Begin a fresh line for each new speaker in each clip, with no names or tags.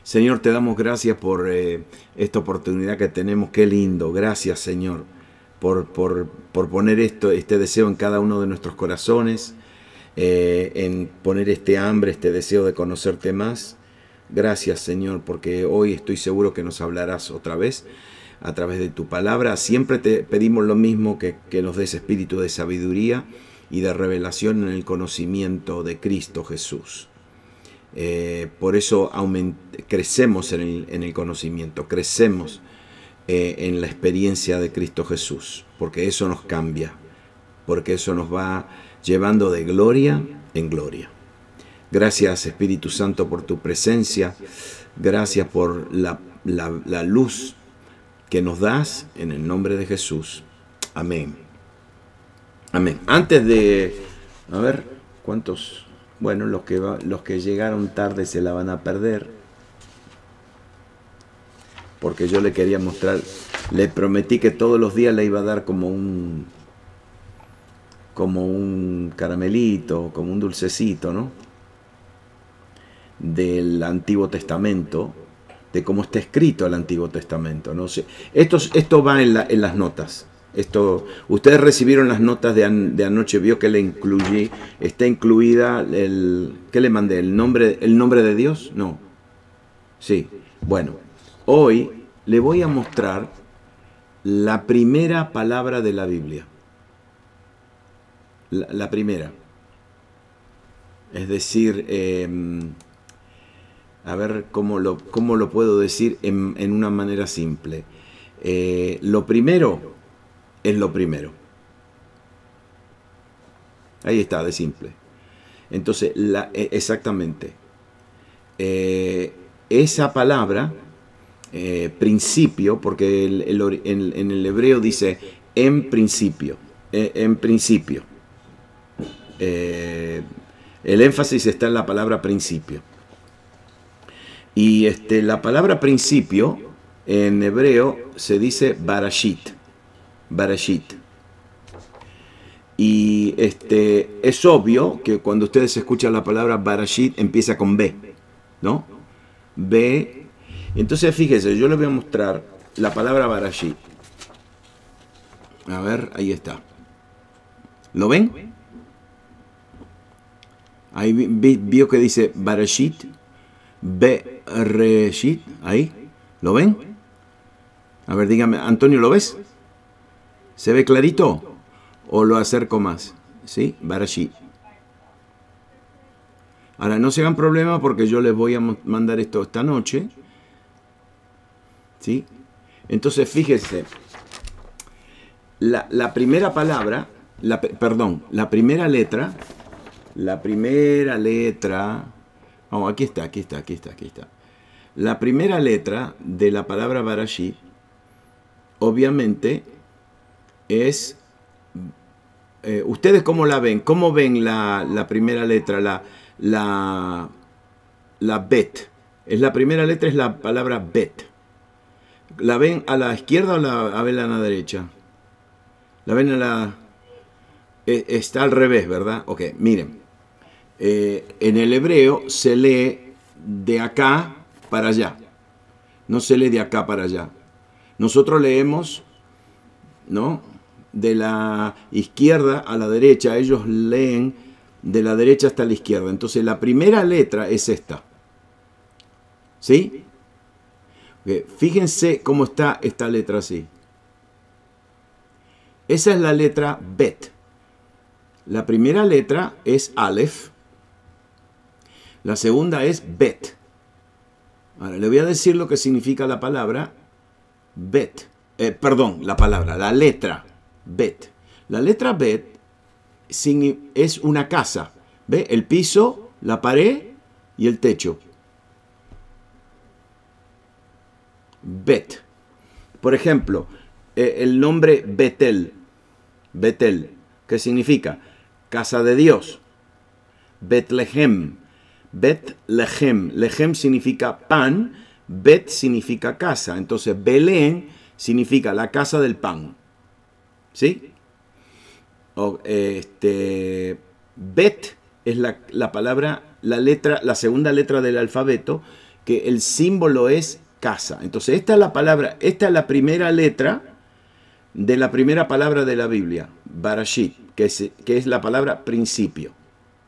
Señor, te damos gracias por esta oportunidad que tenemos. Qué lindo. Gracias, Señor, por poner este deseo en cada uno de nuestros corazones, en poner este hambre, este deseo de conocerte más. Gracias, Señor, porque hoy estoy seguro que nos hablarás otra vez a través de tu palabra. Siempre te pedimos lo mismo, que nos des espíritu de sabiduría y de revelación en el conocimiento de Cristo Jesús. Por eso crecemos en el conocimiento, crecemos en la experiencia de Cristo Jesús, porque eso nos cambia, porque eso nos va llevando de gloria en gloria. Gracias, Espíritu Santo, por tu presencia. Gracias por la luz que nos das, en el nombre de Jesús. Amén. Amén. Antes de... A ver, ¿cuántos? Bueno, los que llegaron tarde se la van a perder. Porque yo le quería mostrar, le prometí que todos los días le iba a dar como un caramelito, como un dulcecito, ¿no? Del Antiguo Testamento, de cómo está escrito el Antiguo Testamento. No sé. Esto va en las notas. Ustedes recibieron las notas de anoche, vio que le incluí, está incluida ¿qué le mandé? ¿El nombre de Dios? No. Sí. Bueno, hoy le voy a mostrar la primera palabra de la Biblia. La primera. Es decir, a ver cómo lo puedo decir en una manera simple. Lo primero es lo primero. Ahí está, de simple. Entonces, exactamente. Esa palabra, principio, porque en el hebreo dice en principio. En principio. El énfasis está en la palabra principio. Y la palabra principio en hebreo se dice Barashit. Barashit. Y es obvio que cuando ustedes escuchan la palabra Barashit empieza con B, ¿no? B. Entonces fíjense, yo les voy a mostrar la palabra Barashit. A ver, ahí está. ¿Lo ven? Ahí vio que dice Barashit. Bereshit, ahí, ¿lo ven? A ver, dígame, Antonio, ¿lo ves? ¿Se ve clarito? ¿O lo acerco más? ¿Sí? Bereshit. Ahora, no se hagan problema porque yo les voy a mandar esto esta noche. ¿Sí? Entonces, fíjense, la primera palabra, perdón, la primera letra, oh, aquí está. La primera letra de la palabra Barashit, obviamente, es... ¿ustedes cómo la ven? ¿Cómo ven la primera letra? La Bet. La primera letra es la palabra Bet. ¿La ven a la izquierda o la ven a la derecha? ¿La ven a la...? Está al revés, ¿verdad? Ok, miren. En el hebreo se lee de acá para allá. No se lee de acá para allá. Nosotros leemos, ¿no?, de la izquierda a la derecha. Ellos leen de la derecha hasta la izquierda. Entonces la primera letra es esta. ¿Sí? Okay. Fíjense cómo está esta letra así. Esa es la letra Bet. La primera letra es Aleph. La segunda es Bet. Ahora le voy a decir lo que significa la palabra Bet. La letra Bet. La letra Bet es una casa. ¿Ve? El piso, la pared y el techo. Bet. Por ejemplo, el nombre Betel. Betel. ¿Qué significa? Casa de Dios. Betlehem. Betlehem. Lehem significa pan. Bet significa casa. Entonces, Belén significa la casa del pan. ¿Sí? Bet es la palabra, la segunda letra del alfabeto, que el símbolo es casa. Entonces esta es la palabra, esta es la primera letra de la primera palabra de la Biblia, Barashit, que es la palabra principio.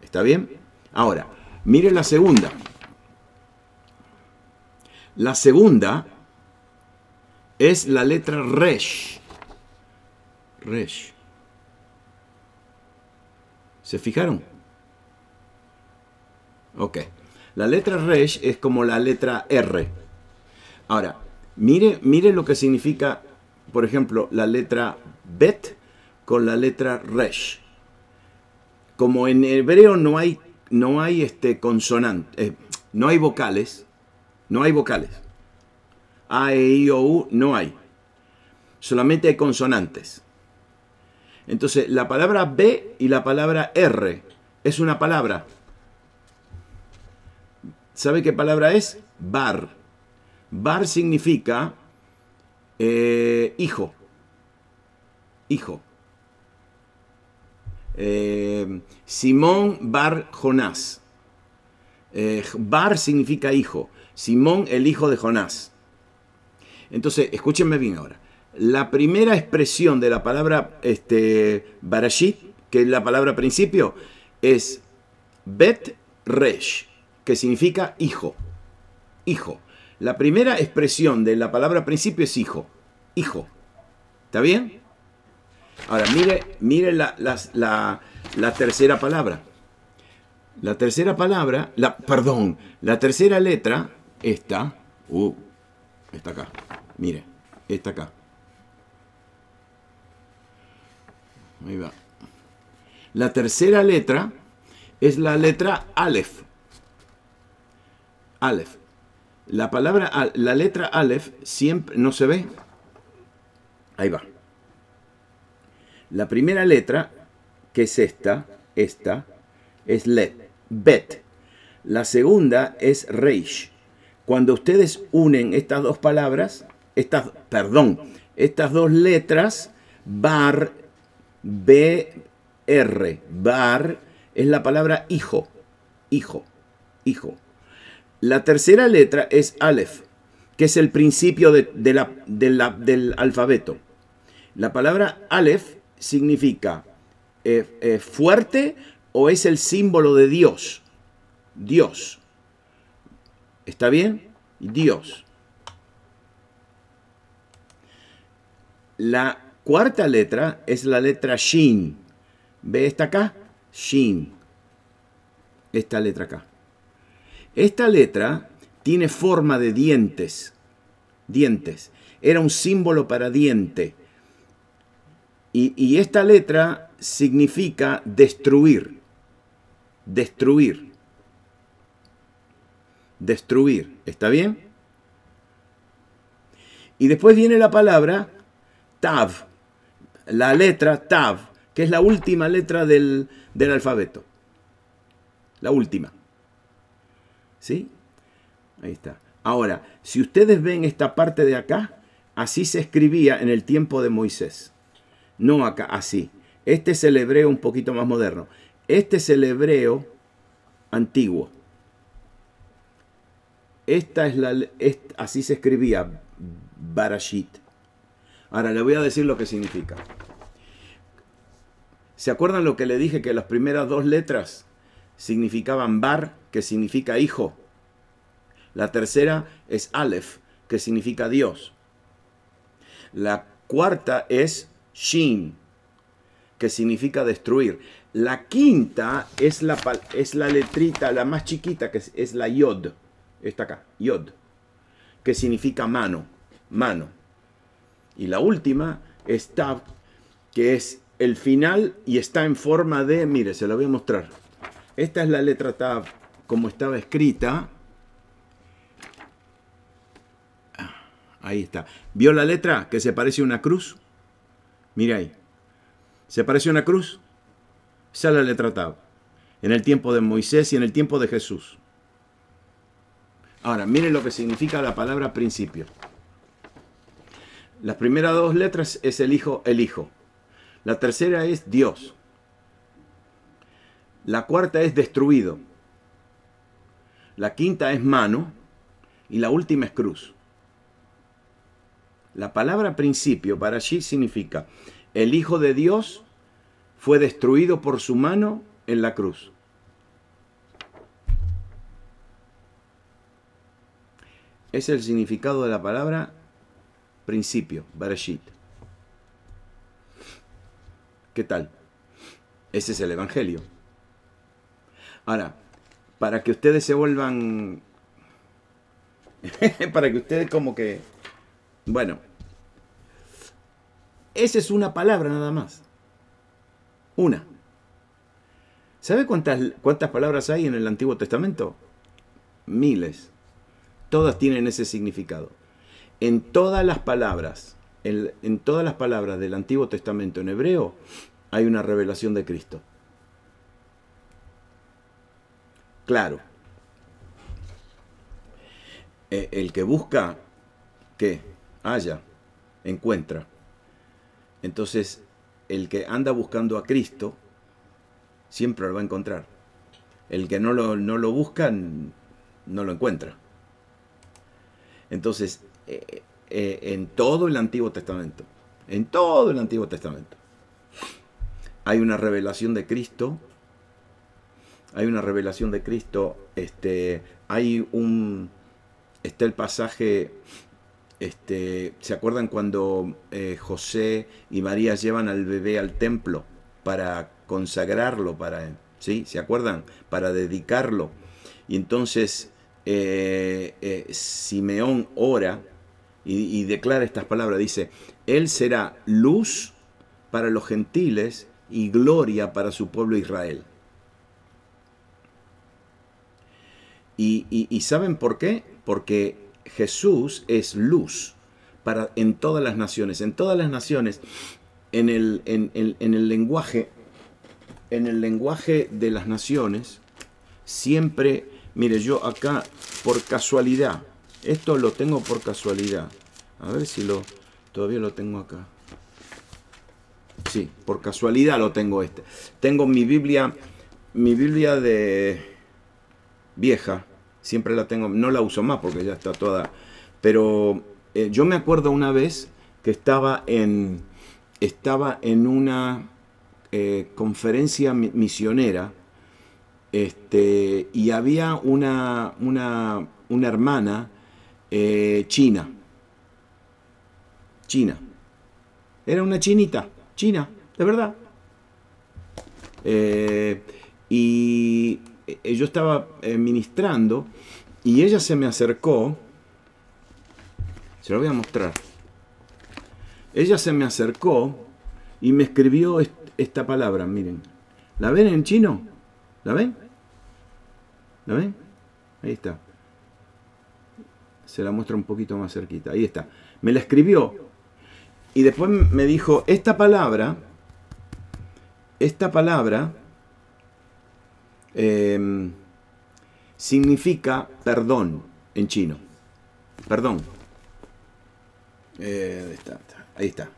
¿Está bien? Ahora, mire la segunda. La segunda es la letra Resh. Resh. ¿Se fijaron? Ok. La letra Resh es como la letra R. Ahora, mire lo que significa, por ejemplo, la letra Bet con la letra Resh. Como en hebreo no hay consonantes, no hay vocales. No hay vocales. A, E, I, O, U no hay. Solamente hay consonantes. Entonces, la palabra B y la palabra R es una palabra. ¿Sabe qué palabra es? Bar. Bar significa hijo. Hijo. Simón Bar Jonás. Bar significa hijo. Simón, el hijo de Jonás. Entonces, escúchenme bien ahora. La primera expresión de la palabra Barashit, que es la palabra principio, es Bet Resh, que significa hijo. Hijo. La primera expresión de la palabra principio es hijo. Hijo. ¿Está bien? Ahora, mire la tercera palabra. La tercera palabra, la tercera letra, está acá. Mire, está acá. Ahí va. La tercera letra es la letra Aleph. Aleph. La letra Aleph siempre no se ve. Ahí va. La primera letra, que es esta, es Bet. La segunda es Reish. Cuando ustedes unen estas dos palabras, estas dos letras, Bar, B-R, Bar, es la palabra hijo. Hijo. Hijo. La tercera letra es Aleph, que es el principio del alfabeto. La palabra Aleph significa fuerte o es el símbolo de Dios. Dios. ¿Está bien? Dios. La cuarta letra es la letra Shin. ¿Ve esta acá? Shin. Esta letra acá. Esta letra tiene forma de dientes. Dientes. Era un símbolo para diente. Y esta letra significa destruir. Destruir. Destruir. ¿Está bien? Y después viene la palabra Tav. La letra Tav, que es la última letra del alfabeto. La última. ¿Sí? Ahí está. Ahora, si ustedes ven esta parte de acá, así se escribía en el tiempo de Moisés. No acá, así. Este es el hebreo un poquito más moderno. Este es el hebreo antiguo. Así se escribía Barashit. Ahora le voy a decir lo que significa. ¿Se acuerdan lo que le dije? Que las primeras dos letras significaban Bar, que significa hijo. La tercera es Aleph, que significa Dios. La cuarta es Shin, que significa destruir. La quinta es la letrita, la más chiquita, que es la Yod. Está acá, Yod, que significa mano, mano. Y la última es Tav, que es el final y está en forma de, mire, se la voy a mostrar. Esta es la letra Tav, como estaba escrita. Ahí está. ¿Vio la letra que se parece a una cruz? Mire ahí. ¿Se parece a una cruz? Esa es la letra Tav. En el tiempo de Moisés y en el tiempo de Jesús. Ahora, miren lo que significa la palabra principio. Las primeras dos letras es el hijo, el hijo. La tercera es Dios. La cuarta es destruido. La quinta es mano. Y la última es cruz. La palabra principio, Barashit, significa el Hijo de Dios fue destruido por su mano en la cruz. Es el significado de la palabra principio, Barashit. ¿Qué tal? Ese es el Evangelio. Ahora, para que ustedes se vuelvan... para que ustedes como que... Bueno, esa es una palabra nada más. Una. ¿Sabe cuántas palabras hay en el Antiguo Testamento? Miles. Todas tienen ese significado. En todas las palabras, en todas las palabras del Antiguo Testamento en hebreo, hay una revelación de Cristo. Claro. El que busca, ¿qué? Halla, encuentra. Entonces, el que anda buscando a Cristo, siempre lo va a encontrar. El que no lo busca, no lo encuentra. Entonces, en todo el Antiguo Testamento, hay una revelación de Cristo. Está el pasaje, ¿se acuerdan cuando José y María llevan al bebé al templo para consagrarlo, ¿sí? ¿Se acuerdan? Para dedicarlo. Y entonces Simeón ora y declara estas palabras. Dice, Él será luz para los gentiles y gloria para su pueblo Israel. ¿Y saben por qué? Porque Jesús es luz en todas las naciones. En todas las naciones, en el lenguaje de las naciones, siempre, mire, yo acá, por casualidad, esto lo tengo por casualidad. A ver si todavía lo tengo acá. Sí, por casualidad lo tengo este. Tengo mi Biblia de vieja, siempre la tengo, no la uso más porque ya está toda, pero yo me acuerdo una vez que estaba en una conferencia misionera, y había una hermana china, era una chinita, china, de verdad, y yo estaba ministrando y ella se me acercó, se lo voy a mostrar, ella se me acercó y me escribió esta palabra, miren, ¿la ven en chino? ¿La ven? ¿La ven? Ahí está, se la muestra un poquito más cerquita, ahí está, me la escribió y después me dijo, esta palabra significa perdón en chino. Perdón. Ahí está.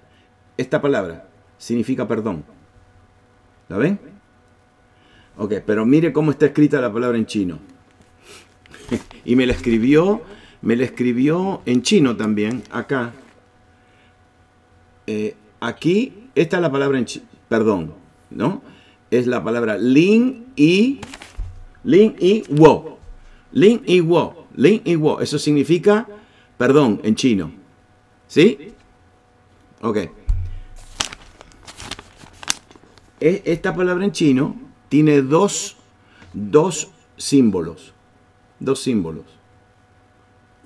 Esta palabra significa perdón. ¿La ven? Ok, pero mire cómo está escrita la palabra en chino. Y me la escribió en chino también, acá. Aquí, esta es la palabra en chino, perdón, ¿no? Es la palabra lin y wo. Lin y wo. Eso significa perdón en chino. ¿Sí? Ok. Esta palabra en chino tiene dos símbolos. Dos símbolos.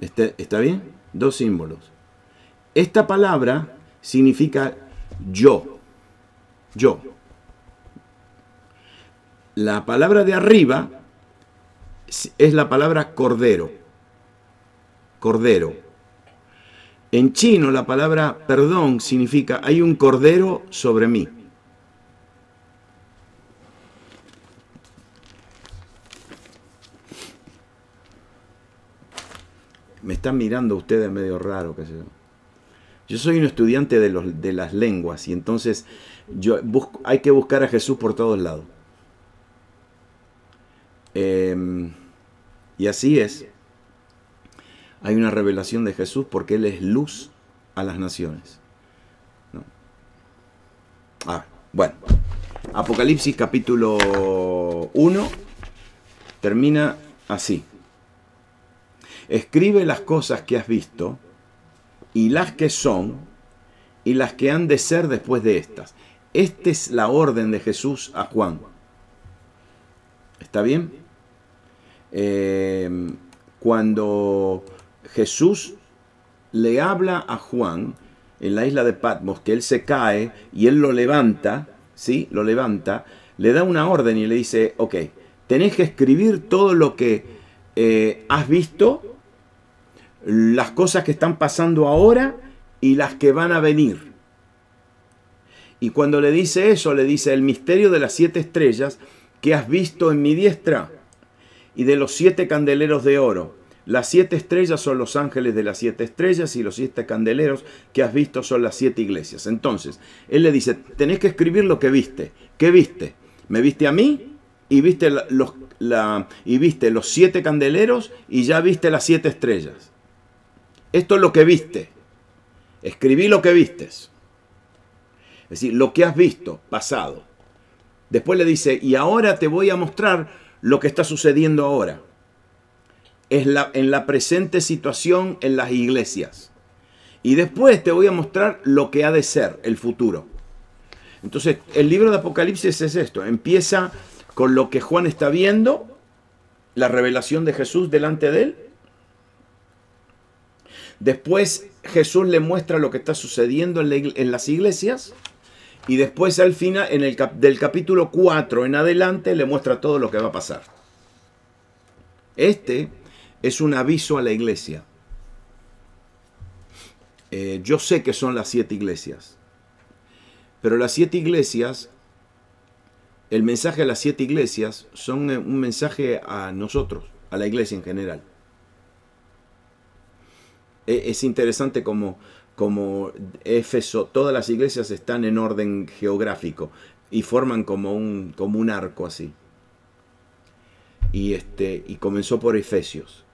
¿Está bien? Dos símbolos. Esta palabra significa yo. Yo. La palabra de arriba es la palabra cordero. Cordero. En chino la palabra perdón significa hay un cordero sobre mí. Me están mirando ustedes medio raro, qué sé yo. Yo soy un estudiante de las lenguas y entonces hay que buscar a Jesús por todos lados. Y así es. Hay una revelación de Jesús porque Él es luz a las naciones. ¿No? Bueno, Apocalipsis capítulo 1 termina así. Escribe las cosas que has visto y las que son y las que han de ser después de estas. Esta es la orden de Jesús a Juan. ¿Está bien? Cuando Jesús le habla a Juan en la isla de Patmos, que él se cae y él lo levanta, ¿sí? Lo levanta, le da una orden y le dice, ok, tenés que escribir todo lo que has visto, las cosas que están pasando ahora y las que van a venir. Y cuando le dice eso, le dice el misterio de las 7 estrellas que has visto en mi diestra y de los 7 candeleros de oro. Las 7 estrellas son los ángeles de las 7 estrellas y los 7 candeleros que has visto son las 7 iglesias. Entonces, él le dice, tenés que escribir lo que viste. ¿Qué viste? Me viste a mí y viste los 7 candeleros y ya viste las 7 estrellas. Esto es lo que viste. Escribí lo que vistes. Es decir, lo que has visto, pasado. Después le dice, y ahora te voy a mostrar lo que está sucediendo ahora. En la presente situación en las iglesias. Y después te voy a mostrar lo que ha de ser, el futuro. Entonces, el libro de Apocalipsis es esto. Empieza con lo que Juan está viendo, la revelación de Jesús delante de él. Después Jesús le muestra lo que está sucediendo en las iglesias. Y después al final, del capítulo 4 en adelante, le muestra todo lo que va a pasar. Este es un aviso a la iglesia. Yo sé que son las 7 iglesias. Pero las 7 iglesias, el mensaje a las 7 iglesias son un mensaje a nosotros, a la iglesia en general. Es interesante como Éfeso, todas las iglesias están en orden geográfico y forman como un arco así. Y comenzó por Efesios.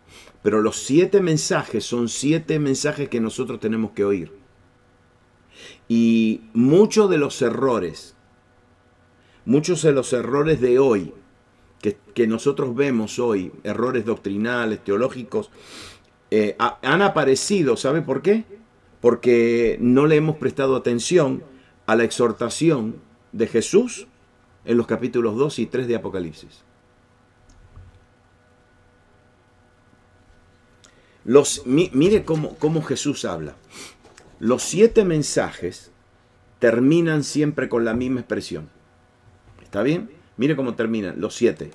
Pero los 7 mensajes son 7 mensajes que nosotros tenemos que oír. Y muchos de los errores de hoy, que nosotros vemos hoy, errores doctrinales, teológicos, han aparecido, ¿sabe por qué? Porque no le hemos prestado atención a la exhortación de Jesús en los capítulos 2 y 3 de Apocalipsis. Mire cómo Jesús habla. Los 7 mensajes terminan siempre con la misma expresión. ¿Está bien? Mire cómo terminan los 7.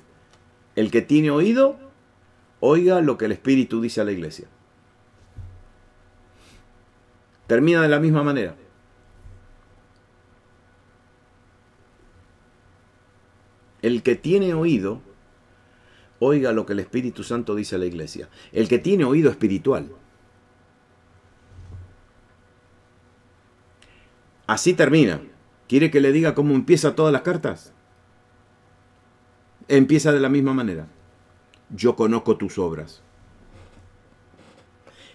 El que tiene oído, oiga lo que el Espíritu dice a la iglesia. Termina de la misma manera. El que tiene oído, oiga lo que el Espíritu Santo dice a la iglesia. El que tiene oído espiritual. Así termina. ¿Quiere que le diga cómo empieza todas las cartas? Empieza de la misma manera. Yo conozco tus obras.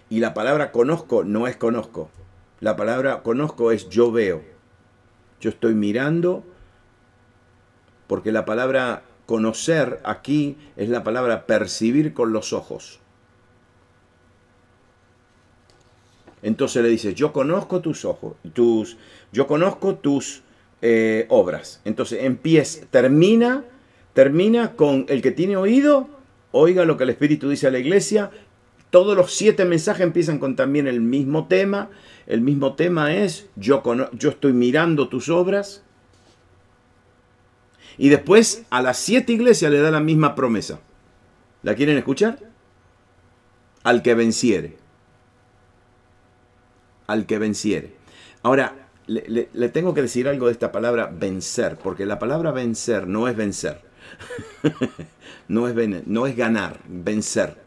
Y la palabra conozco no es conozco. La palabra conozco es yo veo. Yo estoy mirando, porque la palabra conocer aquí es la palabra percibir con los ojos. Entonces le dice, yo conozco tus ojos, yo conozco tus obras. Entonces termina con el que tiene oído, oiga lo que el Espíritu dice a la iglesia. Todos los 7 mensajes empiezan con también el mismo tema. El mismo tema es, yo estoy mirando tus obras. Y después a las 7 iglesias le da la misma promesa. ¿La quieren escuchar? Al que venciere. Al que venciere. Ahora, le tengo que decir algo de esta palabra vencer, porque la palabra vencer no es vencer. no es ganar, vencer.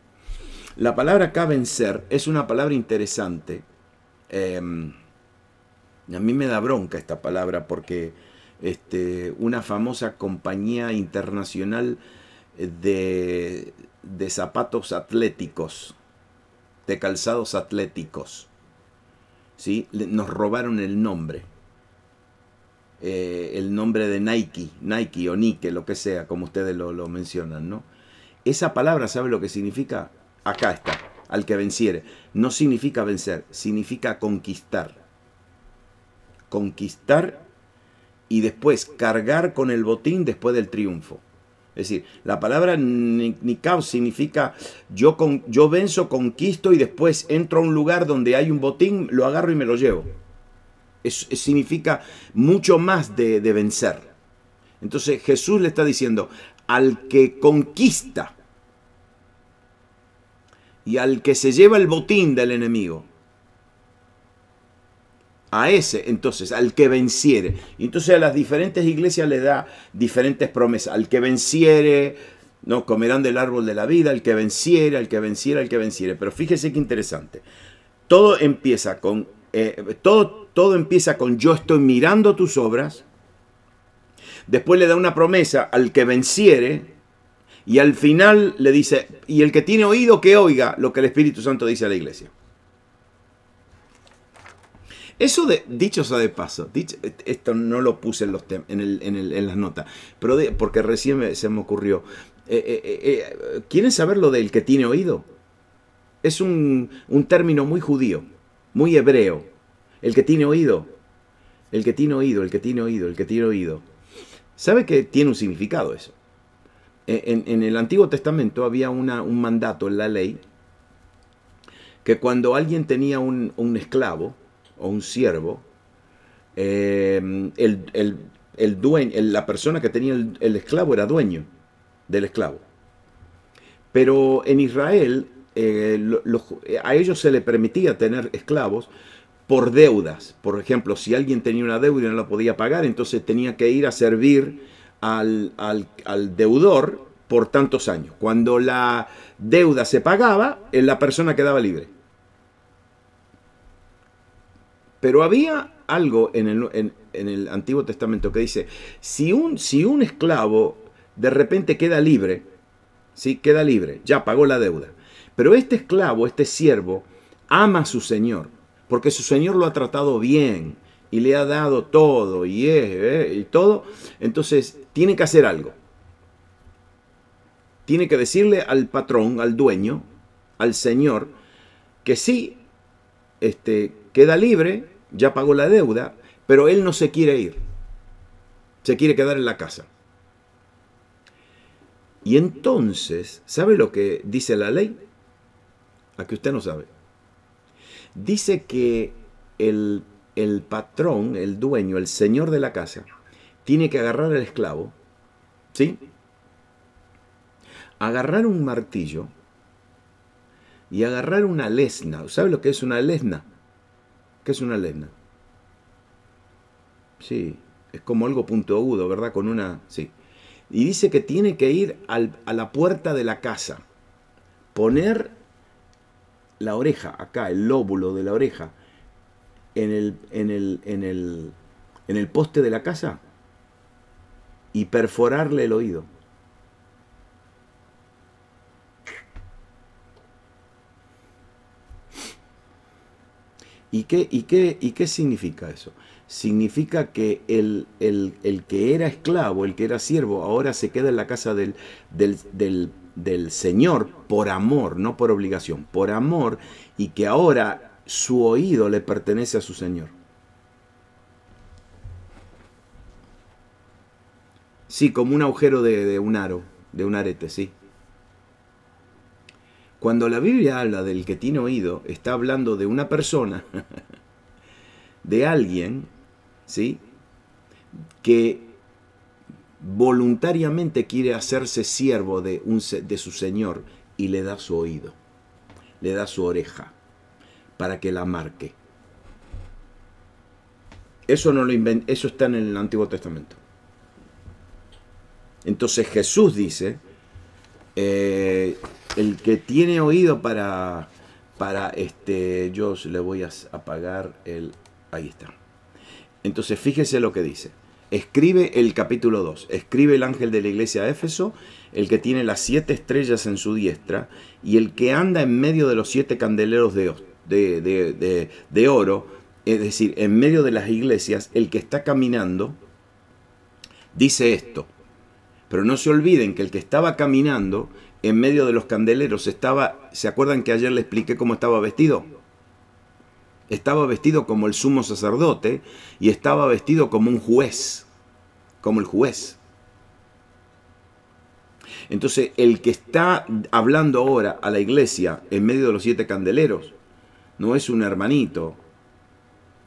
La palabra acá vencer es una palabra interesante. A mí me da bronca esta palabra porque una famosa compañía internacional de zapatos atléticos de calzados atléticos. ¿Sí? Nos robaron el nombre. El nombre de Nike, Nike o Nike, lo que sea, como ustedes lo mencionan, ¿no? Esa palabra, ¿sabe lo que significa? Acá está, al que venciere. No significa vencer, significa conquistar. Conquistar y después cargar con el botín después del triunfo. Es decir, la palabra nikab significa yo venzo, conquisto y después entro a un lugar donde hay un botín, lo agarro y me lo llevo. Significa mucho más de vencer. Entonces Jesús le está diciendo, al que conquista y al que se lleva el botín del enemigo, a ese, entonces, al que venciere. Y entonces a las diferentes iglesias le da diferentes promesas. Al que venciere, no comerán del árbol de la vida, al que venciere, al que venciere, al que venciere. Pero fíjese qué interesante. Todo empieza con todo empieza con yo estoy mirando tus obras. Después le da una promesa al que venciere. Y al final le dice, y el que tiene oído que oiga lo que el Espíritu Santo dice a la iglesia. Eso dicho sea de paso, esto no lo puse en las notas, pero porque recién se me ocurrió. ¿Quieren saber lo del que tiene oído? Es un término muy judío, muy hebreo. El que tiene oído, el que tiene oído, el que tiene oído, el que tiene oído. ¿Sabe que tiene un significado eso? En el Antiguo Testamento había un mandato en la ley que cuando alguien tenía un esclavo o un siervo, la persona que tenía el esclavo era dueño del esclavo. Pero en Israel a ellos se les permitía tener esclavos por deudas. Por ejemplo, si alguien tenía una deuda y no la podía pagar, entonces tenía que ir a servir al deudor por tantos años. Cuando la deuda se pagaba, la persona quedaba libre. Pero había algo en el Antiguo Testamento que dice, si un esclavo de repente queda libre, ¿sí? Queda libre, ya pagó la deuda. Pero este esclavo, este siervo, ama a su señor, porque su señor lo ha tratado bien y le ha dado todo y todo. Entonces tiene que hacer algo. Tiene que decirle al patrón, al dueño, al señor, que sí, queda libre, ya pagó la deuda, pero él no se quiere ir. Se quiere quedar en la casa. Y entonces, ¿sabe lo que dice la ley? A que usted no sabe. Dice que el patrón, el dueño, el señor de la casa, tiene que agarrar al esclavo, ¿sí? Agarrar un martillo y agarrar una lesna. ¿Sabe lo que es una lesna? ¿Qué es una lesna? Sí, es como algo puntiagudo, ¿verdad? Con una... Sí. Y dice que tiene que ir a la puerta de la casa, poner la oreja, acá, el lóbulo de la oreja, en el poste de la casa y perforarle el oído. ¿Y qué significa eso? Significa que el que era esclavo, el que era siervo, ahora se queda en la casa del Señor por amor, no por obligación, por amor, y que ahora su oído le pertenece a su Señor. Sí, como un agujero de un aro, de un arete, sí. Cuando la Biblia habla del que tiene oído, está hablando de una persona, de alguien, ¿sí?, que voluntariamente quiere hacerse siervo de su Señor y le da su oído, le da su oreja para que la marque. Eso no lo inventa, eso está en el Antiguo Testamento. Entonces Jesús dice, el que tiene oído para yo le voy a apagar ahí está. Entonces fíjese lo que dice. Escribe el capítulo 2, escribe el ángel de la iglesia de Éfeso, el que tiene las 7 estrellas en su diestra y el que anda en medio de los 7 candeleros de oro, es decir, en medio de las iglesias, el que está caminando, dice esto. Pero no se olviden que el que estaba caminando en medio de los candeleros estaba, ¿se acuerdan que ayer les expliqué cómo estaba vestido? Estaba vestido como el sumo sacerdote y estaba vestido como un juez, como el juez. Entonces, el que está hablando ahora a la iglesia en medio de los 7 candeleros no es un hermanito,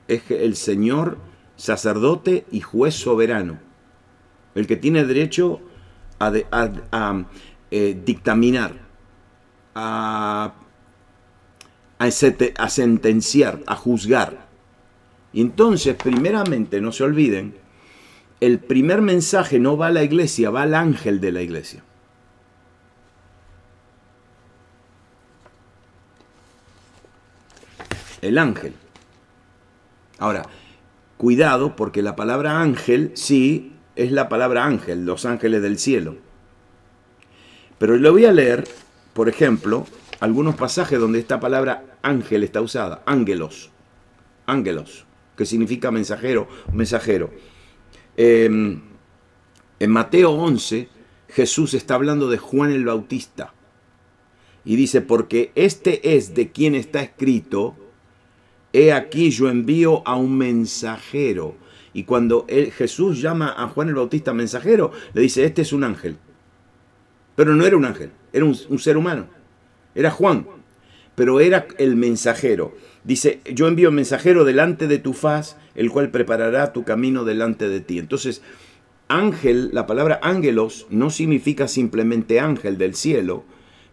es el Señor sacerdote y juez soberano, el que tiene derecho a dictaminar, a sentenciar, a juzgar. Y entonces, primeramente, no se olviden, el primer mensaje no va a la iglesia, va al ángel de la iglesia. El ángel. Ahora, cuidado, porque la palabra ángel, sí, es la palabra ángel, los ángeles del cielo. Pero le voy a leer, por ejemplo, algunos pasajes donde esta palabra ángel está usada. Ángelos. Ángelos, que significa mensajero, mensajero. En Mateo 11, Jesús está hablando de Juan el Bautista. Y dice, porque este es de quien está escrito, he aquí yo envío a un mensajero. Y cuando Jesús llama a Juan el Bautista mensajero, le dice, este es un ángel. Pero no era un ángel, era un ser humano. Era Juan, pero era el mensajero. Dice, yo envío un mensajero delante de tu faz, el cual preparará tu camino delante de ti. Entonces, ángel, la palabra ángelos no significa simplemente ángel del cielo,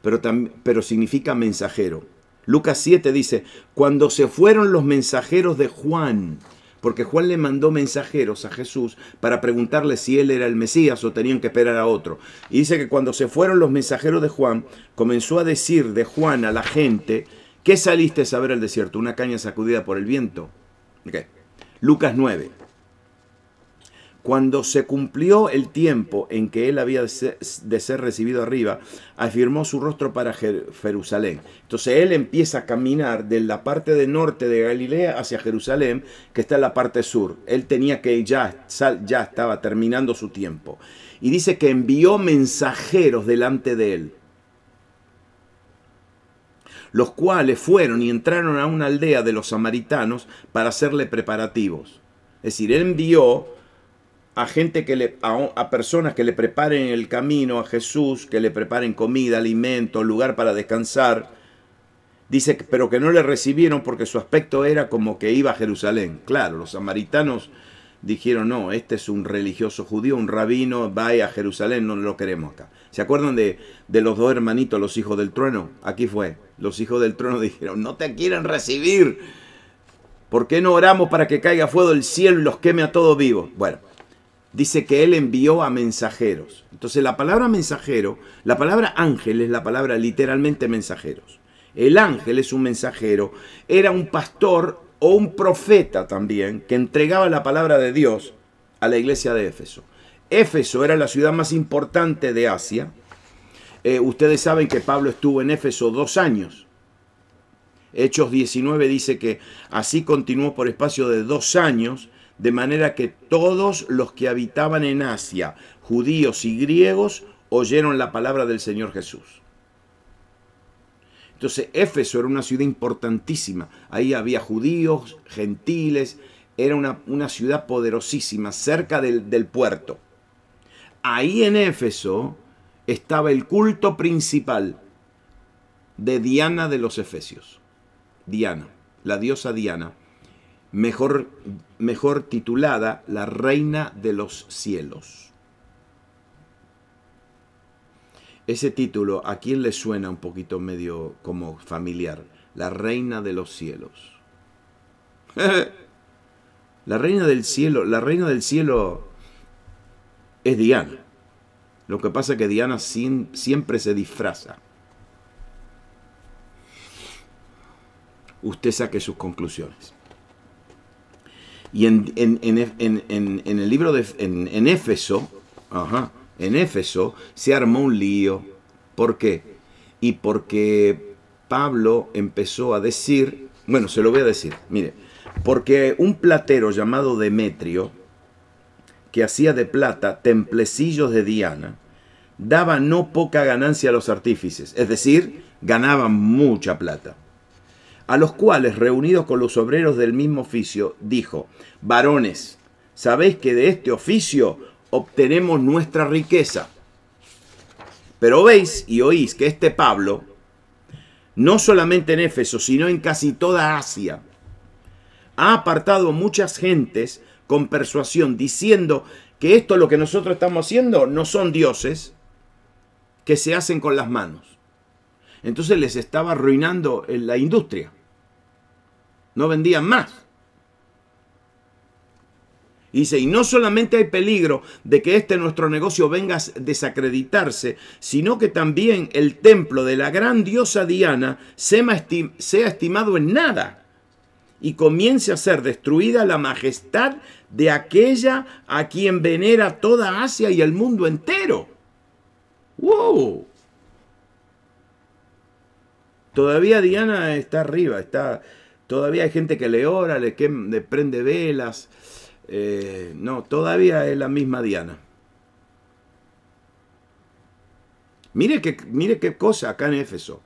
pero significa mensajero. Lucas 7 dice, cuando se fueron los mensajeros de Juan, porque Juan le mandó mensajeros a Jesús para preguntarle si él era el Mesías o tenían que esperar a otro. Y dice que cuando se fueron los mensajeros de Juan, comenzó a decir de Juan a la gente, ¿qué saliste a saber al desierto? ¿Una caña sacudida por el viento? Okay. Lucas 9. Cuando se cumplió el tiempo en que él había de ser recibido arriba, afirmó su rostro para Jerusalén. Entonces él empieza a caminar de la parte de norte de Galilea hacia Jerusalén, que está en la parte sur. Él tenía que ya estaba terminando su tiempo. Y dice que envió mensajeros delante de él, los cuales fueron y entraron a una aldea de los samaritanos para hacerle preparativos. Es decir, él envió a gente a personas que le preparen el camino a Jesús, que le preparen comida, alimento, lugar para descansar. Dice, pero que no le recibieron porque su aspecto era como que iba a Jerusalén. Claro, los samaritanos dijeron, no, este es un religioso judío, un rabino, vaya a Jerusalén, no lo queremos acá. ¿Se acuerdan de los 2 hermanitos, los hijos del trueno? Aquí fue, los hijos del trueno dijeron, no te quieren recibir. ¿Por qué no oramos para que caiga fuego del cielo y los queme a todos vivos? Bueno. Dice que él envió a mensajeros. Entonces la palabra mensajero, la palabra ángel es la palabra literalmente mensajeros. El ángel es un mensajero, era un pastor o un profeta también que entregaba la palabra de Dios a la iglesia de Éfeso. Éfeso era la ciudad más importante de Asia. Ustedes saben que Pablo estuvo en Éfeso 2 años. Hechos 19 dice que así continuó por espacio de 2 años, de manera que todos los que habitaban en Asia, judíos y griegos, oyeron la palabra del Señor Jesús. Entonces, Éfeso era una ciudad importantísima. Ahí había judíos, gentiles, era una ciudad poderosísima, cerca del puerto. Ahí en Éfeso estaba el culto principal de Diana de los Efesios. Diana, la diosa Diana. Mejor titulada la Reina de los Cielos. Ese título, ¿a quién le suena un poquito medio como familiar? La Reina de los Cielos. La Reina del Cielo es Diana. Lo que pasa es que Diana siempre se disfraza. Usted saque sus conclusiones. Y en el libro en Éfeso, En Éfeso se armó un lío. ¿Por qué? Y porque Pablo empezó a decir, bueno, se lo voy a decir, mire, porque un platero llamado Demetrio, que hacía de plata templecillos de Diana, daba no poca ganancia a los artífices, es decir, ganaban mucha plata. A los cuales, reunidos con los obreros del mismo oficio, dijo: varones, sabéis que de este oficio obtenemos nuestra riqueza. Pero veis y oís que este Pablo, no solamente en Éfeso, sino en casi toda Asia, ha apartado muchas gentes con persuasión, diciendo que esto, lo que nosotros estamos haciendo, no son dioses que se hacen con las manos. Entonces les estaba arruinando la industria. No vendían más. Y dice, y no solamente hay peligro de que nuestro negocio venga a desacreditarse, sino que también el templo de la gran diosa Diana sea estimado en nada y comience a ser destruida la majestad de aquella a quien venera toda Asia y el mundo entero. ¡Wow! Todavía Diana está arriba, todavía hay gente que le ora, le prende velas. No, todavía es la misma Diana. Mire qué cosa acá en Éfeso.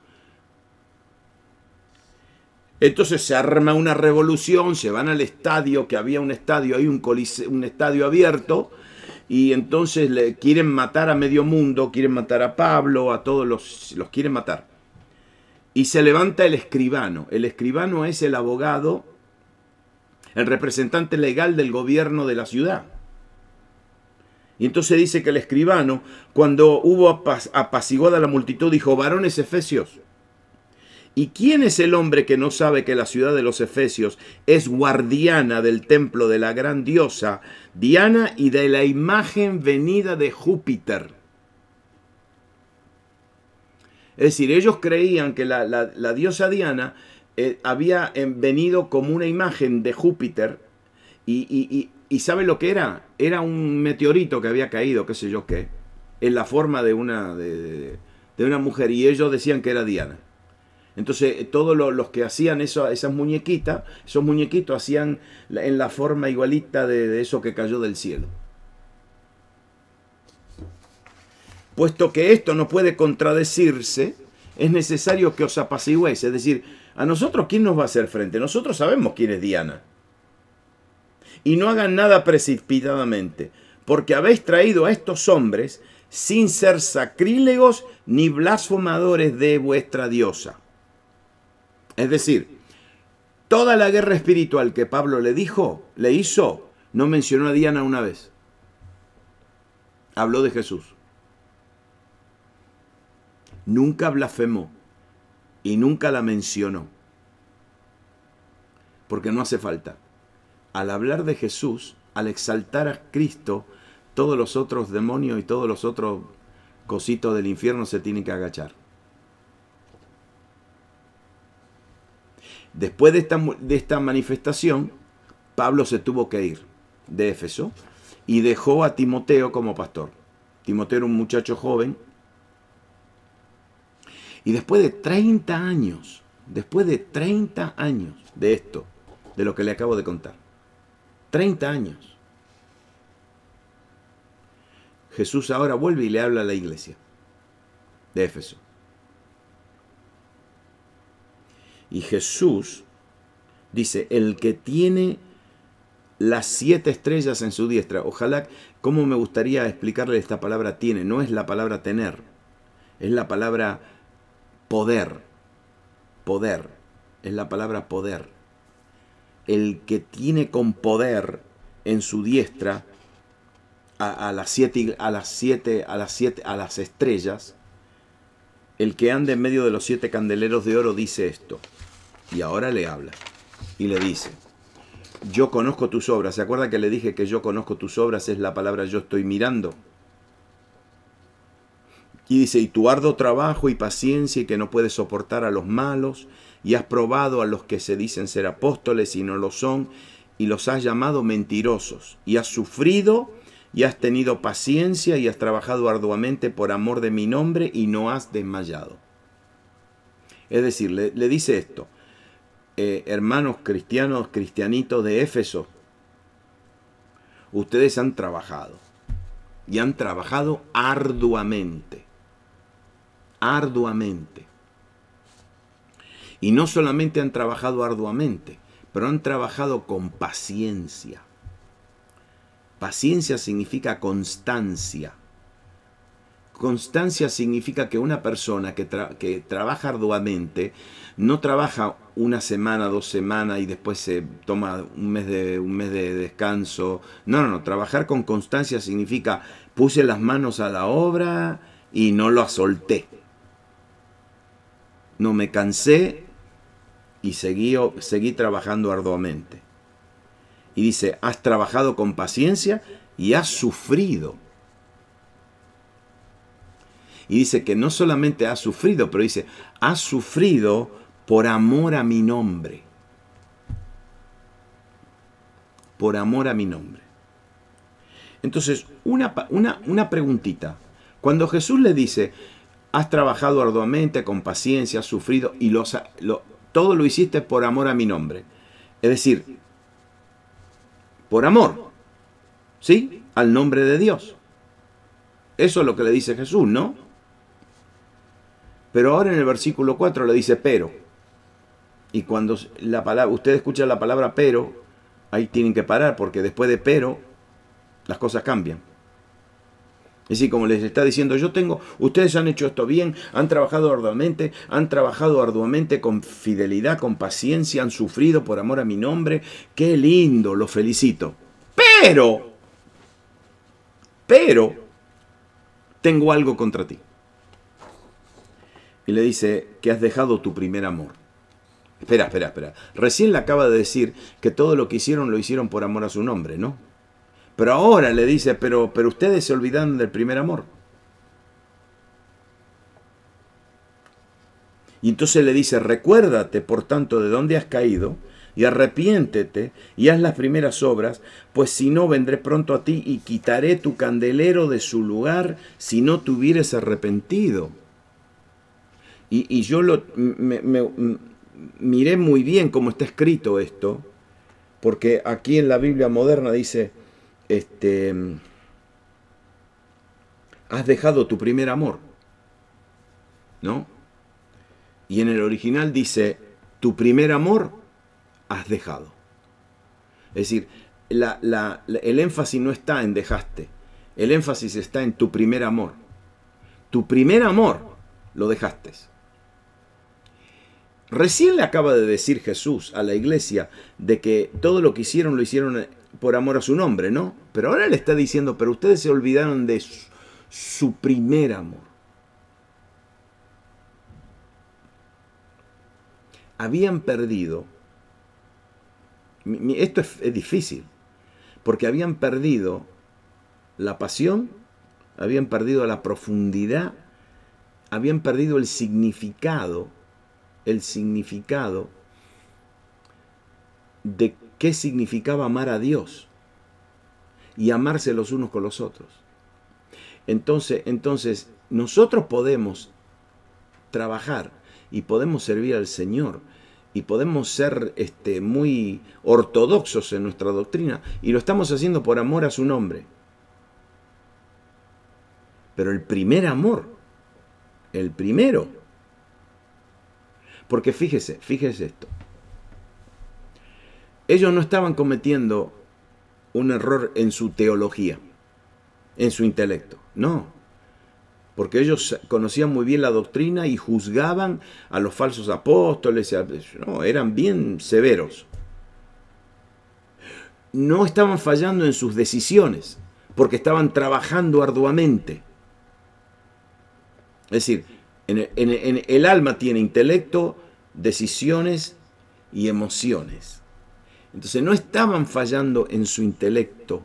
Entonces se arma una revolución, se van al estadio, que había un estadio, hay un estadio abierto, y entonces le quieren matar a medio mundo, quieren matar a Pablo, a todos los quieren matar. Y se levanta el escribano. El escribano es el abogado, el representante legal del gobierno de la ciudad. Y entonces dice que el escribano, cuando hubo apaciguada la multitud, dijo: varones efesios, ¿y quién es el hombre que no sabe que la ciudad de los efesios es guardiana del templo de la gran diosa Diana y de la imagen venida de Júpiter? Es decir, ellos creían que la diosa Diana había venido como una imagen de Júpiter y ¿saben lo que era? Era un meteorito que había caído, qué sé yo qué, en la forma de una mujer, y ellos decían que era Diana. Entonces todos los que hacían esas muñequitas, esos muñequitos hacían en la forma igualita de eso que cayó del cielo. Puesto que esto no puede contradecirse, es necesario que os apacigüéis. Es decir, a nosotros, ¿quién nos va a hacer frente? Nosotros sabemos quién es Diana. Y no hagan nada precipitadamente, porque habéis traído a estos hombres sin ser sacrílegos ni blasfemadores de vuestra diosa. Es decir, toda la guerra espiritual que Pablo le hizo, no mencionó a Diana una vez. Habló de Jesús. Nunca blasfemó y nunca la mencionó, porque no hace falta. Al hablar de Jesús, al exaltar a Cristo, todos los otros demonios y todos los otros cositos del infierno se tienen que agachar. Después de esta manifestación, Pablo se tuvo que ir de Éfeso y dejó a Timoteo como pastor. Timoteo era un muchacho joven. Y después de 30 años de esto, de lo que le acabo de contar, 30 años, Jesús ahora vuelve y le habla a la iglesia de Éfeso. Y Jesús dice: el que tiene las 7 estrellas en su diestra. Ojalá, cómo me gustaría explicarle esta palabra tiene. No es la palabra tener, es la palabra poder. Poder. Es la palabra poder. El que tiene con poder en su diestra a las estrellas, el que anda en medio de los 7 candeleros de oro, dice esto. Y ahora le habla y le dice: yo conozco tus obras. ¿Se acuerda que le dije que yo conozco tus obras? Es la palabra yo estoy mirando. Y dice: y tu arduo trabajo y paciencia, y que no puedes soportar a los malos, y has probado a los que se dicen ser apóstoles y no lo son, y los has llamado mentirosos, y has sufrido y has tenido paciencia y has trabajado arduamente por amor de mi nombre y no has desmayado. Es decir, le dice esto, hermanos cristianos, cristianitos de Éfeso, ustedes han trabajado y han trabajado arduamente, arduamente. Y no solamente han trabajado arduamente, pero han trabajado con paciencia. Paciencia significa constancia. Constancia significa que una persona que trabaja arduamente no trabaja una semana, 2 semanas y después se toma un mes de descanso. No. Trabajar con constancia significa puse las manos a la obra y no lo solté. No me cansé y seguí trabajando arduamente. Y dice, has trabajado con paciencia y has sufrido. Y dice que no solamente has sufrido, pero dice, has sufrido por amor a mi nombre. Por amor a mi nombre. Entonces, una preguntita. Cuando Jesús le dice, has trabajado arduamente, con paciencia, has sufrido, y todo lo hiciste por amor a mi nombre. Es decir, por amor, ¿sí? Al nombre de Dios. Eso es lo que le dice Jesús, ¿no? Pero ahora en el versículo 4 le dice pero. Y cuando usted escucha la palabra pero, ahí tienen que parar, porque después de pero, las cosas cambian. Es decir, como les está diciendo, ustedes han hecho esto bien, han trabajado arduamente con fidelidad, con paciencia, han sufrido por amor a mi nombre. ¡Qué lindo! Los felicito. Pero, tengo algo contra ti. Y le dice que has dejado tu primer amor. Espera. Recién le acaba de decir que todo lo que hicieron lo hicieron por amor a su nombre, ¿no? Pero ahora le dice, pero ustedes se olvidaron del primer amor. Y entonces le dice, recuérdate, por tanto, de dónde has caído, y arrepiéntete, y haz las primeras obras, pues si no, vendré pronto a ti y quitaré tu candelero de su lugar, si no te hubieres arrepentido. Y yo miré muy bien cómo está escrito esto, porque aquí en la Biblia moderna dice, has dejado tu primer amor, ¿no? Y en el original dice, tu primer amor has dejado. Es decir, el énfasis no está en dejaste, el énfasis está en tu primer amor. Tu primer amor lo dejaste. Recién le acaba de decir Jesús a la iglesia de que todo lo que hicieron lo hicieron por amor a su nombre, ¿no? Pero ahora le está diciendo, pero ustedes se olvidaron de su primer amor. Habían perdido, esto es difícil, porque habían perdido la pasión, habían perdido la profundidad, habían perdido el significado de qué significaba amar a Dios y amarse los unos con los otros. Entonces nosotros podemos trabajar y podemos servir al Señor y podemos ser muy ortodoxos en nuestra doctrina y lo estamos haciendo por amor a su nombre. Pero el primer amor, el primero, porque fíjese esto, ellos no estaban cometiendo un error en su teología, en su intelecto, no, porque ellos conocían muy bien la doctrina y juzgaban a los falsos apóstoles, no, eran bien severos. No estaban fallando en sus decisiones, porque estaban trabajando arduamente. Es decir, en el alma tiene intelecto, decisiones y emociones. Entonces no estaban fallando en su intelecto,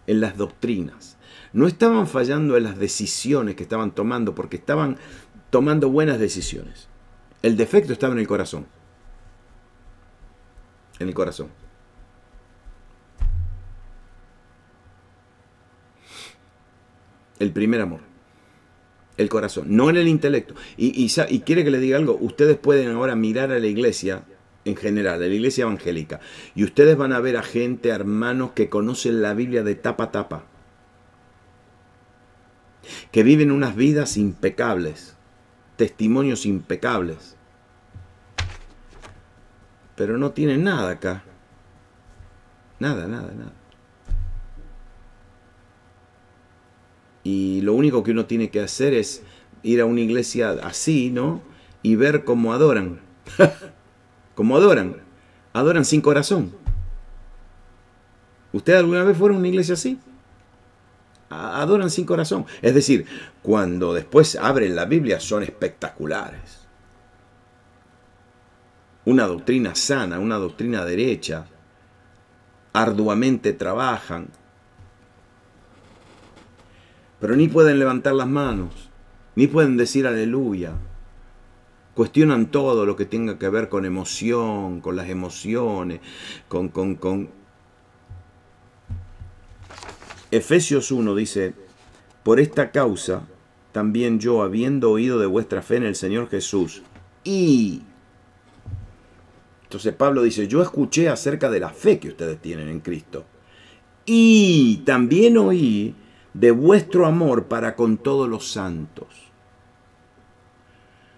en las doctrinas. No estaban fallando en las decisiones que estaban tomando, porque estaban tomando buenas decisiones. El defecto estaba en el corazón. En el corazón. El primer amor. El corazón, no en el intelecto. Y quiere que le diga algo, ustedes pueden ahora mirar a la iglesia en general, a la iglesia evangélica, y ustedes van a ver a gente, hermanos, que conocen la Biblia de tapa a tapa, que viven unas vidas impecables, testimonios impecables, pero no tienen nada acá. Nada, nada, nada. Y lo único que uno tiene que hacer es ir a una iglesia así, ¿no? Y ver cómo adoran. Cómo adoran. Adoran sin corazón. ¿Usted alguna vez fueron a una iglesia así? Adoran sin corazón. Es decir, cuando después abren la Biblia son espectaculares. Una doctrina sana, una doctrina derecha. Arduamente trabajan. Pero ni pueden levantar las manos, ni pueden decir aleluya. Cuestionan todo lo que tenga que ver con emoción, con las emociones, con... Efesios 1 dice, por esta causa también yo, habiendo oído de vuestra fe en el Señor Jesús, y... Entonces Pablo dice, yo escuché acerca de la fe que ustedes tienen en Cristo, y también oí de vuestro amor para con todos los santos.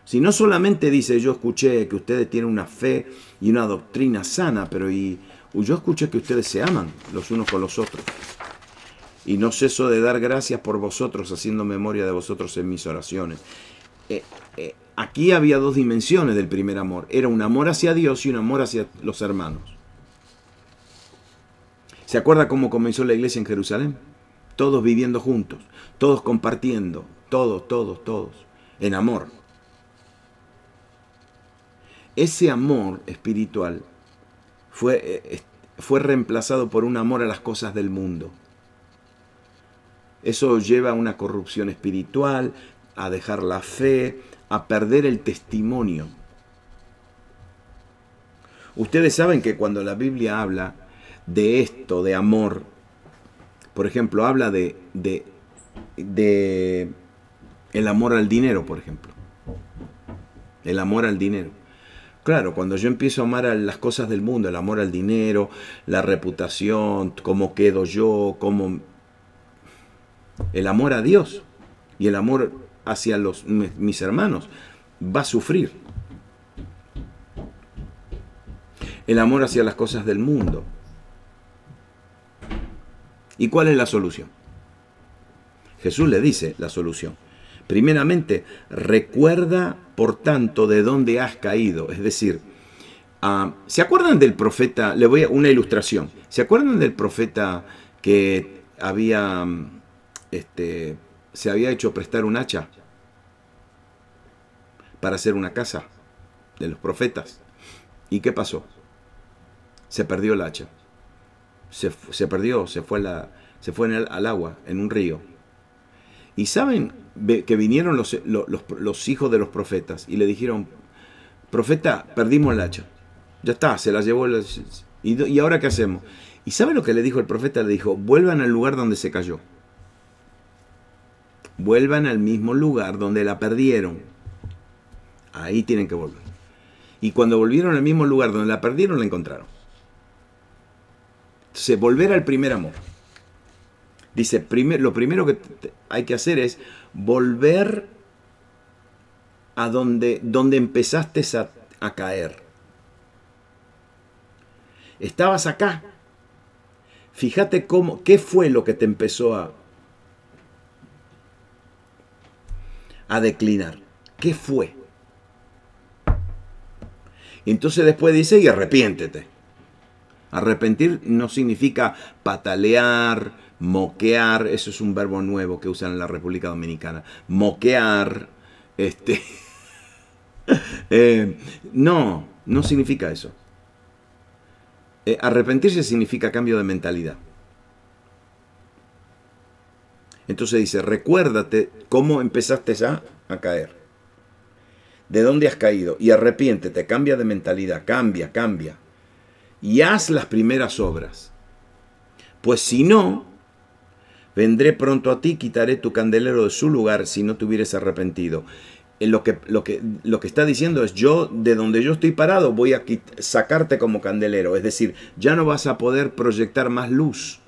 Si no solamente dice, yo escuché que ustedes tienen una fe y una doctrina sana, pero yo escuché que ustedes se aman los unos con los otros. Y no ceso de dar gracias por vosotros, haciendo memoria de vosotros en mis oraciones. Aquí había dos dimensiones del primer amor. Era un amor hacia Dios y un amor hacia los hermanos. ¿Se acuerda cómo comenzó la iglesia en Jerusalén? Todos viviendo juntos, todos compartiendo, todos, en amor. Ese amor espiritual fue reemplazado por un amor a las cosas del mundo. Eso lleva a una corrupción espiritual, a dejar la fe, a perder el testimonio. Ustedes saben que cuando la Biblia habla de esto, de amor, por ejemplo, habla de el amor al dinero, por ejemplo. El amor al dinero. Claro, cuando yo empiezo a amar a las cosas del mundo, el amor al dinero, la reputación, cómo quedo yo, cómo... El amor a Dios y el amor hacia mis hermanos va a sufrir. El amor hacia las cosas del mundo. ¿Y cuál es la solución? Jesús le dice la solución. Primeramente, recuerda, por tanto, de dónde has caído. Es decir, ¿se acuerdan del profeta? Le voy a una ilustración. ¿Se acuerdan del profeta que se había hecho prestar un hacha para hacer una casa? De los profetas. ¿Y qué pasó? Se perdió el hacha. Se fue al agua, en un río. Y saben que vinieron los hijos de los profetas y le dijeron, profeta, perdimos el hacha. Ya está, se la llevó. ¿Y ahora qué hacemos? ¿Y saben lo que le dijo el profeta? Le dijo, vuelvan al lugar donde se cayó. Vuelvan al mismo lugar donde la perdieron. Ahí tienen que volver. Y cuando volvieron al mismo lugar donde la perdieron, la encontraron. Entonces, volver al primer amor. Dice, lo primero que hay que hacer es volver a donde empezaste a caer. Estabas acá. Fíjate qué fue lo que te empezó a declinar. ¿Qué fue? Entonces después dice, y arrepiéntete. Arrepentir no significa patalear, moquear. Eso es un verbo nuevo que usan en la República Dominicana. Moquear. No significa eso. Arrepentirse significa cambio de mentalidad. Entonces dice, recuérdate cómo empezaste ya a caer. ¿De dónde has caído? Y arrepiéntete, cambia de mentalidad, cambia. Y haz las primeras obras. Pues si no, vendré pronto a ti, quitaré tu candelero de su lugar si no te hubieras arrepentido. Lo que está diciendo es, yo, de donde yo estoy parado, voy a sacarte como candelero. Es decir, ya no vas a poder proyectar más luz.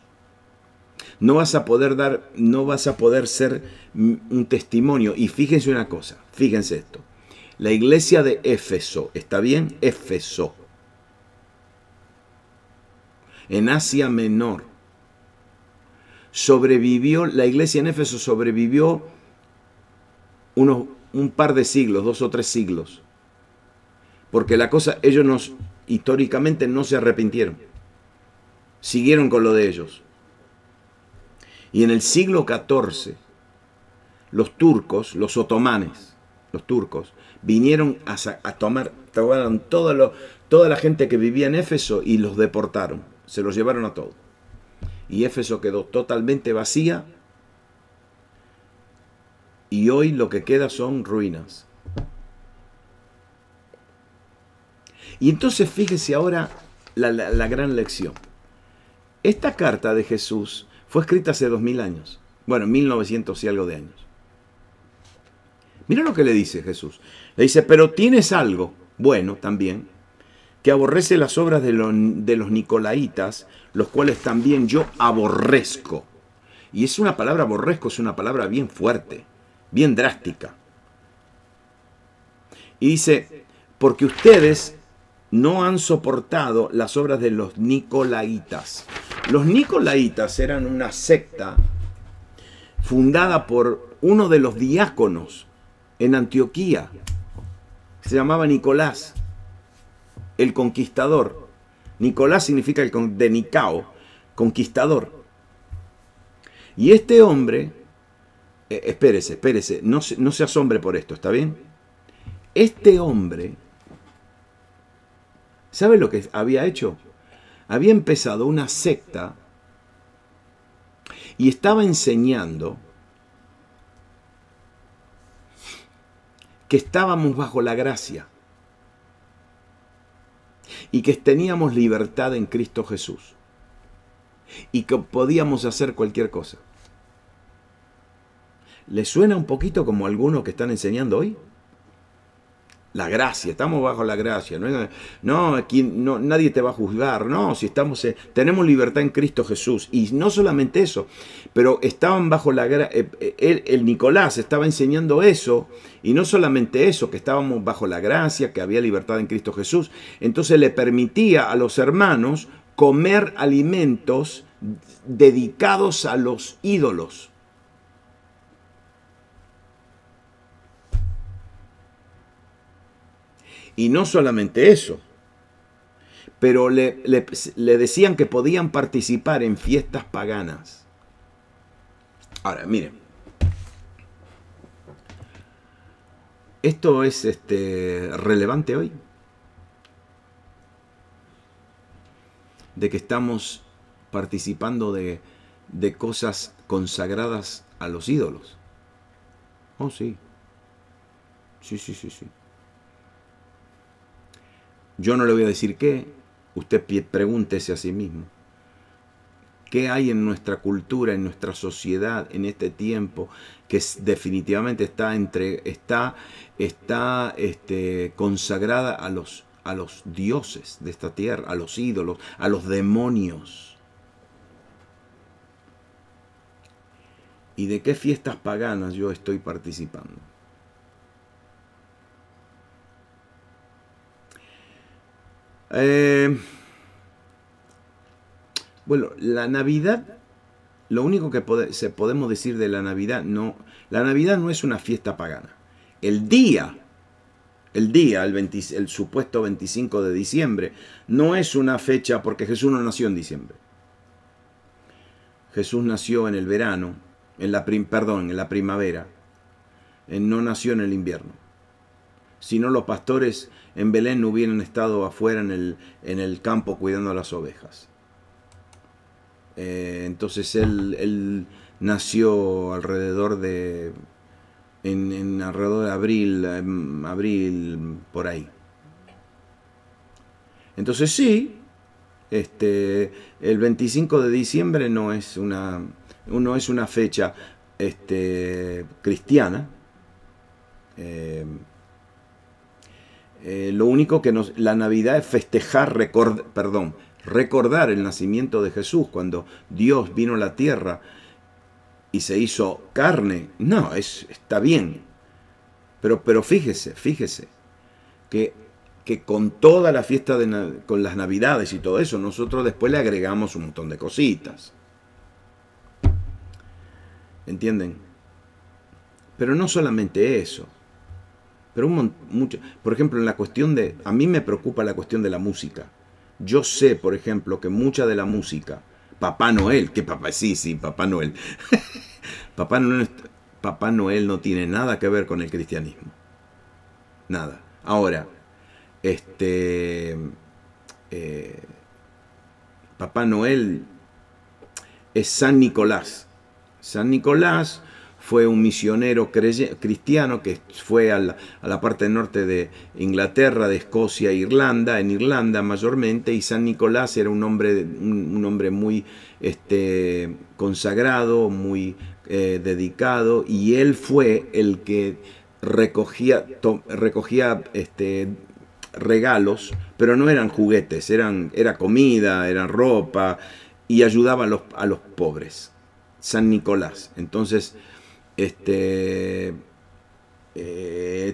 No vas a poder ser un testimonio. Y fíjense una cosa, fíjense esto. La iglesia de Éfeso, ¿está bien? Éfeso. En Asia Menor. Sobrevivió, la iglesia en Éfeso sobrevivió un par de siglos, 2 o 3 siglos. Porque ellos históricamente no se arrepintieron. Siguieron con lo de ellos. Y en el siglo XIV, los turcos, los otomanes, los turcos, vinieron tomaron toda la gente que vivía en Éfeso y los deportaron. Se los llevaron a todos. Y Éfeso quedó totalmente vacía. Y hoy lo que queda son ruinas. Y entonces fíjese ahora la gran lección. Esta carta de Jesús fue escrita hace 2000 años. Bueno, 1900 y algo de años. Mira lo que le dice Jesús. Le dice, pero tienes algo, bueno también, que aborrece las obras de los nicolaitas, los cuales también yo aborrezco. Y es una palabra, aborrezco, es una palabra bien fuerte, bien drástica. Y dice, porque ustedes no han soportado las obras de los nicolaitas. Los nicolaitas eran una secta fundada por uno de los diáconos en Antioquía. Se llamaba Nicolás, el conquistador. Nicolás significa de Nicao, conquistador. Y este hombre, espérese, no se asombre por esto, ¿está bien? Este hombre, ¿sabe lo que había hecho? Había empezado una secta y estaba enseñando que estábamos bajo la gracia y que teníamos libertad en Cristo Jesús y que podíamos hacer cualquier cosa. ¿Les suena un poquito como algunos que están enseñando hoy? La gracia, estamos bajo la gracia. No, aquí nadie te va a juzgar. No, si tenemos libertad en Cristo Jesús. Y no solamente eso, pero estaban bajo la gracia. El Nicolás estaba enseñando eso. Y no solamente eso, que estábamos bajo la gracia, que había libertad en Cristo Jesús. Entonces le permitía a los hermanos comer alimentos dedicados a los ídolos. Y no solamente eso, pero le decían que podían participar en fiestas paganas. Ahora, miren, ¿esto es relevante hoy? De que estamos participando de cosas consagradas a los ídolos. Oh, sí. Sí. Yo no le voy a decir qué, usted pregúntese a sí mismo. ¿Qué hay en nuestra cultura, en nuestra sociedad, en este tiempo, que definitivamente está consagrada a los dioses de esta tierra, a los ídolos, a los demonios? ¿Y de qué fiestas paganas yo estoy participando? Bueno, la Navidad, lo único que podemos decir de la Navidad no es una fiesta pagana. El supuesto 25 de diciembre, no es una fecha porque Jesús no nació en diciembre. Jesús nació en el verano, en la primavera. No nació en el invierno. Si no, los pastores en Belén no hubieran estado afuera en el campo cuidando a las ovejas. Entonces él nació alrededor de abril, por ahí. Entonces sí, el 25 de diciembre no es no es una fecha cristiana. Lo único que la Navidad es festejar, recordar el nacimiento de Jesús, cuando Dios vino a la tierra y se hizo carne. No, está bien. Pero fíjese que con toda la fiesta, con las Navidades y todo eso, nosotros después le agregamos un montón de cositas. ¿Entienden? Pero no solamente eso. Pero mucho. Por ejemplo, en la cuestión de... A mí me preocupa la cuestión de la música. Yo sé, por ejemplo, que mucha de la música... Papá Noel, sí, Papá Noel. Papá Noel no tiene nada que ver con el cristianismo. Nada. Ahora, Papá Noel es San Nicolás. San Nicolás fue un misionero cristiano que fue a la parte norte de Inglaterra, de Escocia e Irlanda, en Irlanda mayormente, y San Nicolás era un hombre muy consagrado, muy dedicado, y él fue el que recogía regalos, pero no eran juguetes, era comida, era ropa, y ayudaba a los pobres. San Nicolás. Entonces,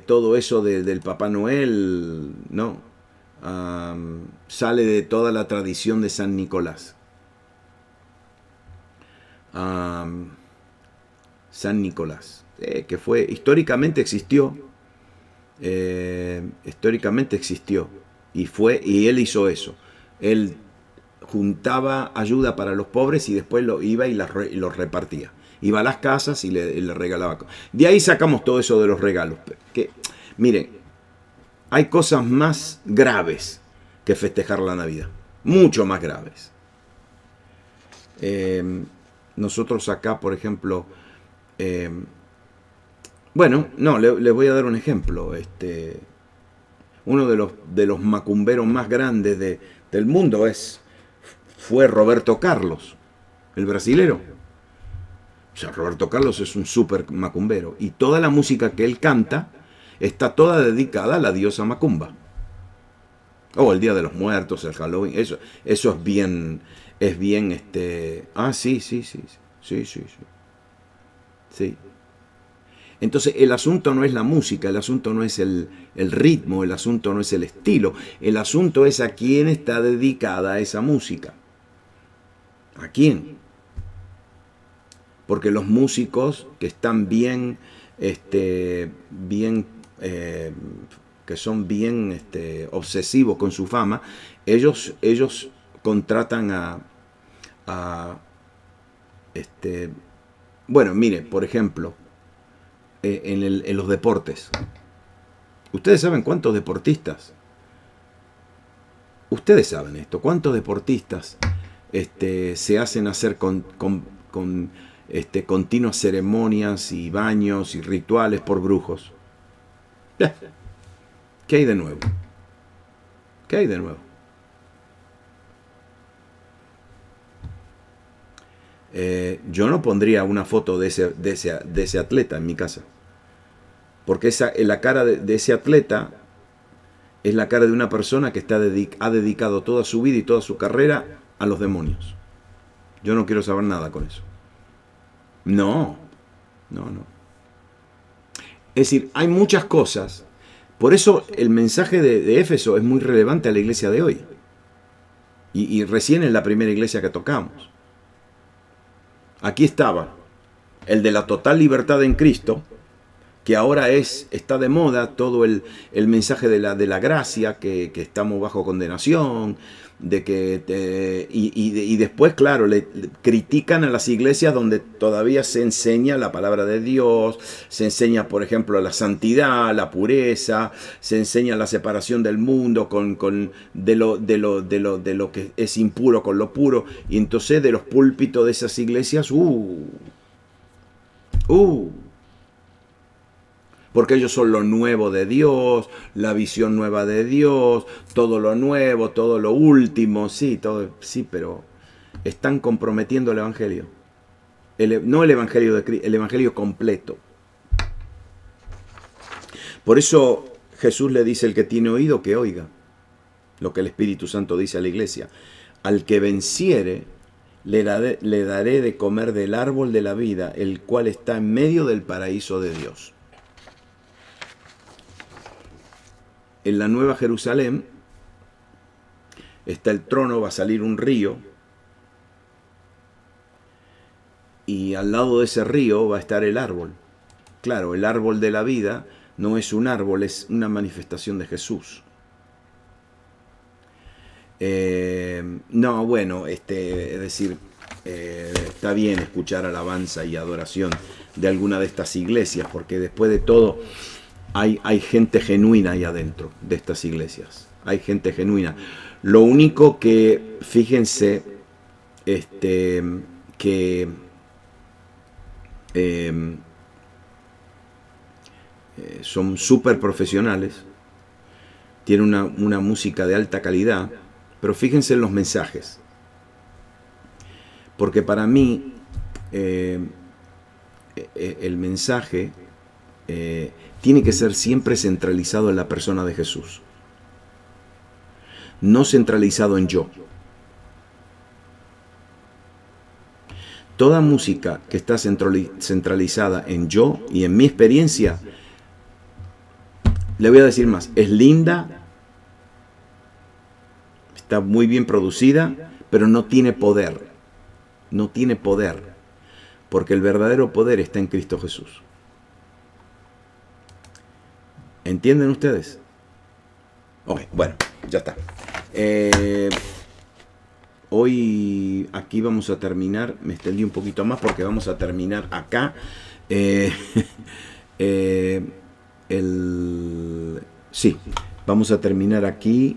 todo eso del Papá Noel, ¿no? Sale de toda la tradición de San Nicolás. San Nicolás, que fue, históricamente existió, y él hizo eso. Él juntaba ayuda para los pobres y después iba y los repartía. Iba a las casas y le regalaba. De ahí sacamos todo eso de los regalos. Miren, hay cosas más graves que festejar la Navidad. Mucho más graves. Nosotros acá, por ejemplo... les voy a dar un ejemplo. Uno de los macumberos más grandes del mundo fue Roberto Carlos, el brasilero. O sea, Roberto Carlos es un súper macumbero. Y toda la música que él canta está toda dedicada a la diosa Macumba. El Día de los Muertos, el Halloween. Eso es bien... Sí. Entonces el asunto no es la música, el asunto no es el ritmo, el asunto no es el estilo. El asunto es a quién está dedicada esa música. ¿A quién? Porque los músicos que están que son bien obsesivos con su fama, ellos contratan mire, por ejemplo, en los deportes. ¿Ustedes saben cuántos deportistas? Ustedes saben esto. ¿Cuántos deportistas se hacen hacer con continuas ceremonias y baños y rituales por brujos? ¿Qué hay de nuevo? ¿Qué hay de nuevo? Yo no pondría una foto de ese atleta en mi casa. Porque la cara de ese atleta es la cara de una persona que ha dedicado toda su vida y toda su carrera a los demonios. Yo no quiero saber nada con eso. No. Es decir, hay muchas cosas. Por eso el mensaje de Éfeso es muy relevante a la iglesia de hoy. Y recién en la primera iglesia que tocamos. Aquí estaba el de la total libertad en Cristo, que ahora está de moda todo el mensaje de la gracia, que estamos bajo condenación, y después, claro, le critican a las iglesias donde todavía se enseña la palabra de Dios, se enseña, por ejemplo, la santidad, la pureza, se enseña la separación del mundo de lo que es impuro con lo puro, y entonces de los púlpitos de esas iglesias, porque ellos son lo nuevo de Dios, la visión nueva de Dios, todo lo nuevo, todo lo último, sí, pero están comprometiendo el Evangelio. No el Evangelio de Cristo, el Evangelio completo. Por eso Jesús le dice: el que tiene oído, que oiga lo que el Espíritu Santo dice a la iglesia. Al que venciere, le daré de comer del árbol de la vida, el cual está en medio del paraíso de Dios. En la Nueva Jerusalén está el trono, va a salir un río, y al lado de ese río va a estar el árbol. Claro, el árbol de la vida no es un árbol, es una manifestación de Jesús. No, bueno, es decir, está bien escuchar alabanza y adoración de alguna de estas iglesias, porque después de todo hay gente genuina ahí adentro de estas iglesias. Hay gente genuina. Lo único que, fíjense, que son súper profesionales, tienen una música de alta calidad, pero fíjense en los mensajes. Porque para mí el mensaje tiene que ser siempre centralizado en la persona de Jesús, no centralizado en yo. Toda música que está centralizada en yo y en mi experiencia, le voy a decir más, es linda, está muy bien producida, pero no tiene poder. No tiene poder, porque el verdadero poder está en Cristo Jesús. ¿Entienden ustedes? Ok, bueno, ya está. Hoy aquí vamos a terminar, me extendí un poquito más porque vamos a terminar acá. Sí, vamos a terminar aquí